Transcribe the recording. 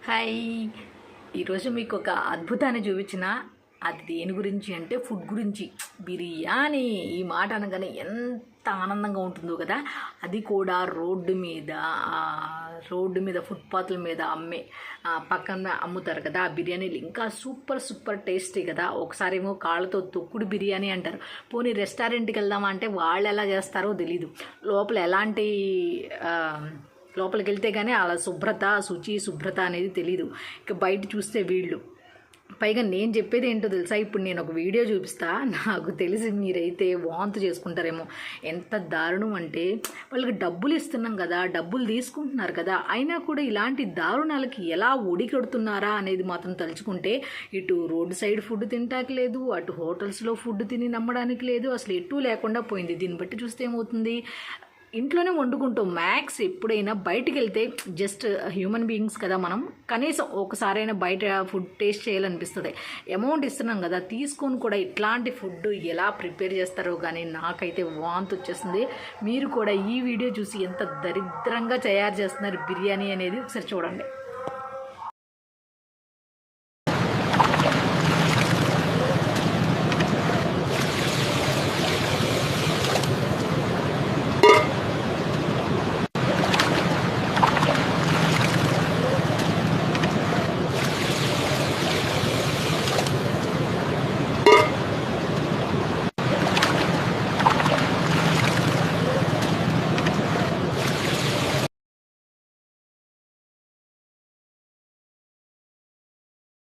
Hi. ఈరోజు మీకు ఒక అద్భుతాన్ని చూపించిన. అది దేని గురించి అంటే ఫుడ్ గురించి. బిర్యానీ ఈ మాట అనగానే ఎంత ఆనందంగా ఉంటుందో కదా. అది కూడా రోడ్డు మీద ఫుట్పాత్ల మీద పక్కన అమ్ముతారు కదా. ఆ బిర్యానీలు ఇంకా సూపర్ సూపర్ టేస్టీ కదా. ఒకసారి ఏమో కాళ్ళతో తొక్కుడు బిర్యానీ అంటారు. పోనీ రెస్టారెంట్కి వెళ్దామా అంటే వాళ్ళు ఎలా చేస్తారో తెలీదు. లోపల ఎలాంటి లోపలికి వెళ్తే కానీ అలా శుభ్రత అనేది తెలీదు. ఇక బయట చూస్తే వీళ్ళు పైగా నేను చెప్పేది ఏంటో తెలుసా. ఇప్పుడు నేను ఒక వీడియో చూపిస్తా, నాకు తెలిసి మీరైతే వాంతు చేసుకుంటారేమో. ఎంత దారుణం అంటే వాళ్ళకి డబ్బులు ఇస్తున్నాం కదా, డబ్బులు తీసుకుంటున్నారు కదా, అయినా కూడా ఇలాంటి దారుణాలకి ఎలా ఒడిగడుతున్నారా అనేది మాత్రం తలుచుకుంటే ఇటు రోడ్డు సైడ్ ఫుడ్ తింటానికి లేదు, అటు హోటల్స్లో ఫుడ్ తిని నమ్మడానికి లేదు. అసలు ఎటు లేకుండా పోయింది. దీన్ని బట్టి చూస్తే ఏమవుతుంది, ఇంట్లోనే వండుకుంటాం. మ్యాక్స్ ఎప్పుడైనా బయటికి వెళ్తే జస్ట్ హ్యూమన్ బీయింగ్స్ కదా మనం, కనీసం ఒకసారైనా బయట ఫుడ్ టేస్ట్ చేయాలనిపిస్తుంది. అమౌంట్ ఇస్తున్నాం కదా, తీసుకొని కూడా ఇట్లాంటి ఫుడ్ ఎలా ప్రిపేర్ చేస్తారో కానీ నాకైతే వాంతి వచ్చేస్తుంది. మీరు కూడా ఈ వీడియో చూసి ఎంత దరిద్రంగా తయారు చేస్తున్నారు బిర్యానీ అనేది ఒకసారి చూడండి.